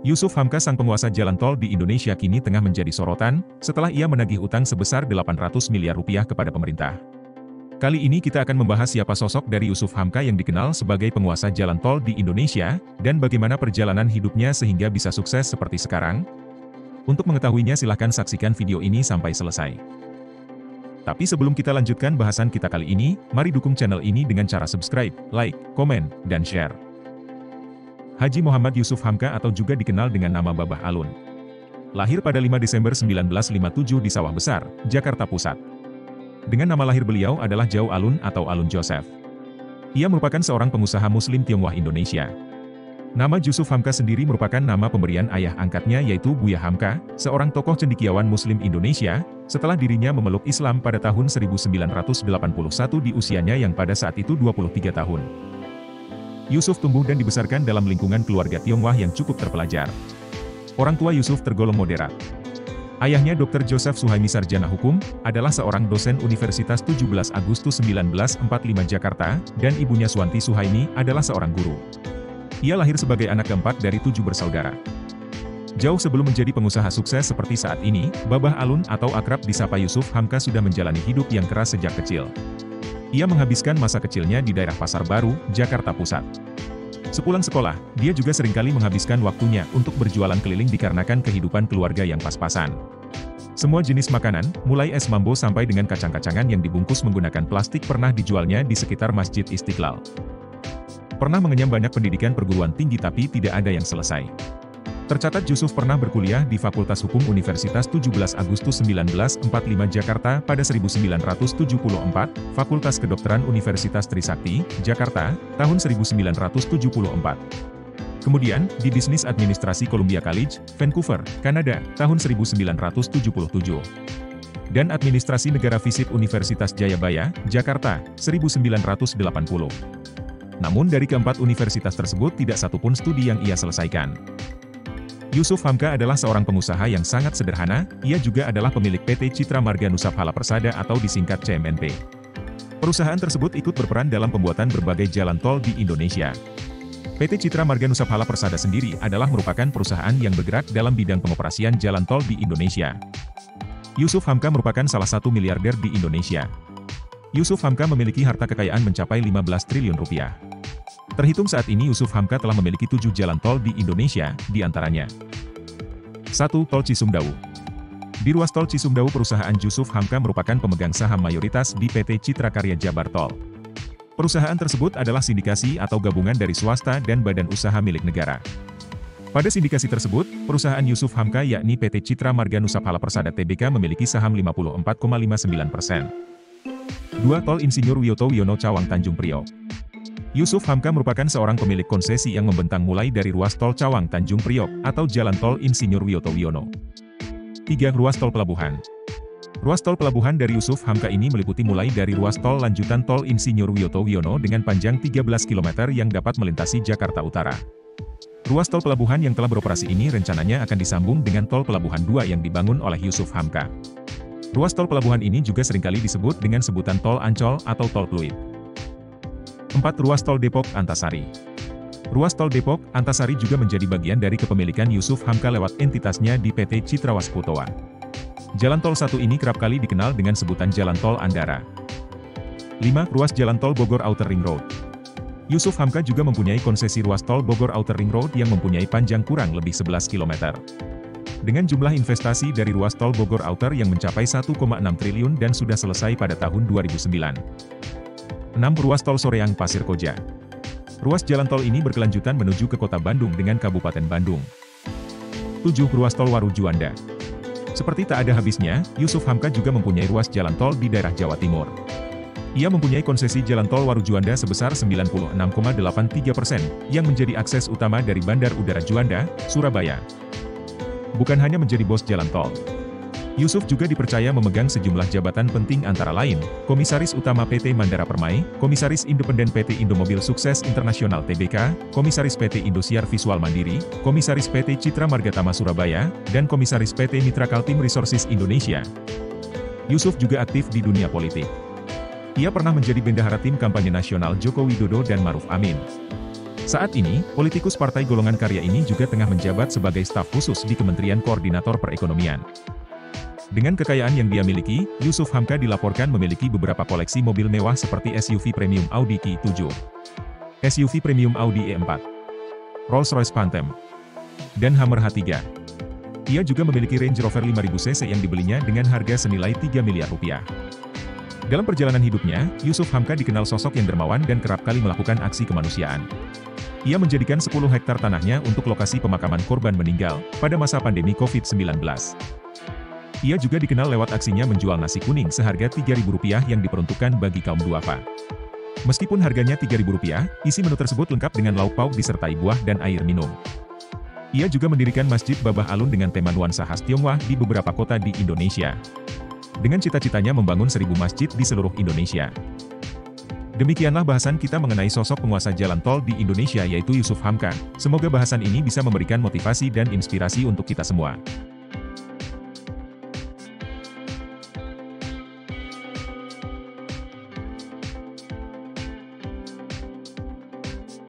Yusuf Hamka, sang penguasa jalan tol di Indonesia, kini tengah menjadi sorotan setelah ia menagih utang sebesar 800 miliar rupiah kepada pemerintah. Kali ini kita akan membahas siapa sosok dari Yusuf Hamka yang dikenal sebagai penguasa jalan tol di Indonesia, dan bagaimana perjalanan hidupnya sehingga bisa sukses seperti sekarang. Untuk mengetahuinya silahkan saksikan video ini sampai selesai. Tapi sebelum kita lanjutkan bahasan kita kali ini, mari dukung channel ini dengan cara subscribe, like, komen, dan share. Haji Muhammad Yusuf Hamka atau juga dikenal dengan nama Babah Alun. Lahir pada 5 Desember 1957 di Sawah Besar, Jakarta Pusat. Dengan nama lahir beliau adalah Jau Alun atau Alun Joseph. Ia merupakan seorang pengusaha Muslim Tionghoa Indonesia. Nama Yusuf Hamka sendiri merupakan nama pemberian ayah angkatnya, yaitu Buya Hamka, seorang tokoh cendekiawan Muslim Indonesia, setelah dirinya memeluk Islam pada tahun 1981 di usianya yang pada saat itu 23 tahun. Yusuf tumbuh dan dibesarkan dalam lingkungan keluarga Tionghoa yang cukup terpelajar. Orang tua Yusuf tergolong moderat. Ayahnya Dr. Joseph Suhaimi, sarjana hukum, adalah seorang dosen Universitas 17 Agustus 1945 Jakarta, dan ibunya Suwanti Suhaimi adalah seorang guru. Ia lahir sebagai anak keempat dari 7 bersaudara. Jauh sebelum menjadi pengusaha sukses seperti saat ini, Babah Alun atau akrab disapa Yusuf Hamka sudah menjalani hidup yang keras sejak kecil. Ia menghabiskan masa kecilnya di daerah Pasar Baru, Jakarta Pusat. Sepulang sekolah, dia juga seringkali menghabiskan waktunya untuk berjualan keliling dikarenakan kehidupan keluarga yang pas-pasan. Semua jenis makanan, mulai es mambo sampai dengan kacang-kacangan yang dibungkus menggunakan plastik, pernah dijualnya di sekitar Masjid Istiqlal. Pernah mengenyam banyak pendidikan perguruan tinggi tapi tidak ada yang selesai. Tercatat Yusuf pernah berkuliah di Fakultas Hukum Universitas 17 Agustus 1945 Jakarta pada 1974, Fakultas Kedokteran Universitas Trisakti, Jakarta, tahun 1974. Kemudian, di Bisnis Administrasi Columbia College, Vancouver, Kanada, tahun 1977. Dan Administrasi Negara Visip Universitas Jayabaya, Jakarta, 1980. Namun dari keempat universitas tersebut tidak satupun studi yang ia selesaikan. Yusuf Hamka adalah seorang pengusaha yang sangat sederhana, ia juga adalah pemilik PT Citra Marga Nusaphala Persada atau disingkat CMNP. Perusahaan tersebut ikut berperan dalam pembuatan berbagai jalan tol di Indonesia. PT Citra Marga Nusaphala Persada sendiri adalah merupakan perusahaan yang bergerak dalam bidang pengoperasian jalan tol di Indonesia. Yusuf Hamka merupakan salah satu miliarder di Indonesia. Yusuf Hamka memiliki harta kekayaan mencapai 15 triliun rupiah. Terhitung saat ini Yusuf Hamka telah memiliki 7 jalan tol di Indonesia, diantaranya 1. Tol Cisumdawu. Di ruas tol Cisumdawu, perusahaan Yusuf Hamka merupakan pemegang saham mayoritas di PT Citra Karya Jabar Tol. Perusahaan tersebut adalah sindikasi atau gabungan dari swasta dan badan usaha milik negara. Pada sindikasi tersebut, perusahaan Yusuf Hamka yakni PT Citra Marga Nusaphala Persada Tbk memiliki saham 54,59%. 2. Tol Insinyur Wiyoto Wiono Cawang Tanjung Priok. Yusuf Hamka merupakan seorang pemilik konsesi yang membentang mulai dari ruas tol Cawang Tanjung Priok atau Jalan Tol Insinyur Wiyoto Wiono. 3. Ruas tol pelabuhan. Ruas tol pelabuhan dari Yusuf Hamka ini meliputi mulai dari ruas tol lanjutan tol Insinyur Wiyoto Wiono dengan panjang 13 km yang dapat melintasi Jakarta Utara. Ruas tol pelabuhan yang telah beroperasi ini rencananya akan disambung dengan tol pelabuhan 2 yang dibangun oleh Yusuf Hamka. Ruas tol pelabuhan ini juga seringkali disebut dengan sebutan tol Ancol atau tol Pluit. 4. Ruas tol Depok Antasari. Ruas tol Depok Antasari juga menjadi bagian dari kepemilikan Yusuf Hamka lewat entitasnya di PT Citra Wasputoa. Jalan tol satu ini kerap kali dikenal dengan sebutan Jalan Tol Andara. 5. Ruas Jalan Tol Bogor Outer Ring Road. Yusuf Hamka juga mempunyai konsesi ruas tol Bogor Outer Ring Road yang mempunyai panjang kurang lebih 11 km. Dengan jumlah investasi dari ruas tol Bogor Outer yang mencapai 1,6 triliun dan sudah selesai pada tahun 2009. 6. Ruas tol Soreang Pasir Koja. Ruas jalan tol ini berkelanjutan menuju ke kota Bandung dengan Kabupaten Bandung. 7. Ruas tol Waru Juanda. Seperti tak ada habisnya, Yusuf Hamka juga mempunyai ruas jalan tol di daerah Jawa Timur. Ia mempunyai konsesi jalan tol Waru Juanda sebesar 96,83%, yang menjadi akses utama dari Bandar Udara Juanda, Surabaya. Bukan hanya menjadi bos jalan tol, Yusuf juga dipercaya memegang sejumlah jabatan penting antara lain, Komisaris Utama PT Mandara Permai, Komisaris Independen PT Indomobil Sukses Internasional Tbk, Komisaris PT Indosiar Visual Mandiri, Komisaris PT Citra Margatama Surabaya, dan Komisaris PT Mitra Kaltim Resources Indonesia. Yusuf juga aktif di dunia politik. Ia pernah menjadi bendahara tim kampanye nasional Joko Widodo dan Maruf Amin. Saat ini, politikus Partai Golongan Karya ini juga tengah menjabat sebagai staf khusus di Kementerian Koordinator Perekonomian. Dengan kekayaan yang dia miliki, Yusuf Hamka dilaporkan memiliki beberapa koleksi mobil mewah seperti SUV premium Audi Q7, SUV premium Audi E4, Rolls-Royce Phantom, dan Hummer H3. Ia juga memiliki Range Rover 5000cc yang dibelinya dengan harga senilai 3 miliar rupiah. Dalam perjalanan hidupnya, Yusuf Hamka dikenal sosok yang dermawan dan kerap kali melakukan aksi kemanusiaan. Ia menjadikan 10 hektar tanahnya untuk lokasi pemakaman korban meninggal pada masa pandemi COVID-19. Ia juga dikenal lewat aksinya menjual nasi kuning seharga Rp3.000 yang diperuntukkan bagi kaum duafa. Meskipun harganya Rp3.000, isi menu tersebut lengkap dengan lauk pauk disertai buah dan air minum. Ia juga mendirikan Masjid Babah Alun dengan tema nuansa khas Tionghoa di beberapa kota di Indonesia. Dengan cita-citanya membangun 1000 masjid di seluruh Indonesia. Demikianlah bahasan kita mengenai sosok penguasa jalan tol di Indonesia yaitu Yusuf Hamka. Semoga bahasan ini bisa memberikan motivasi dan inspirasi untuk kita semua.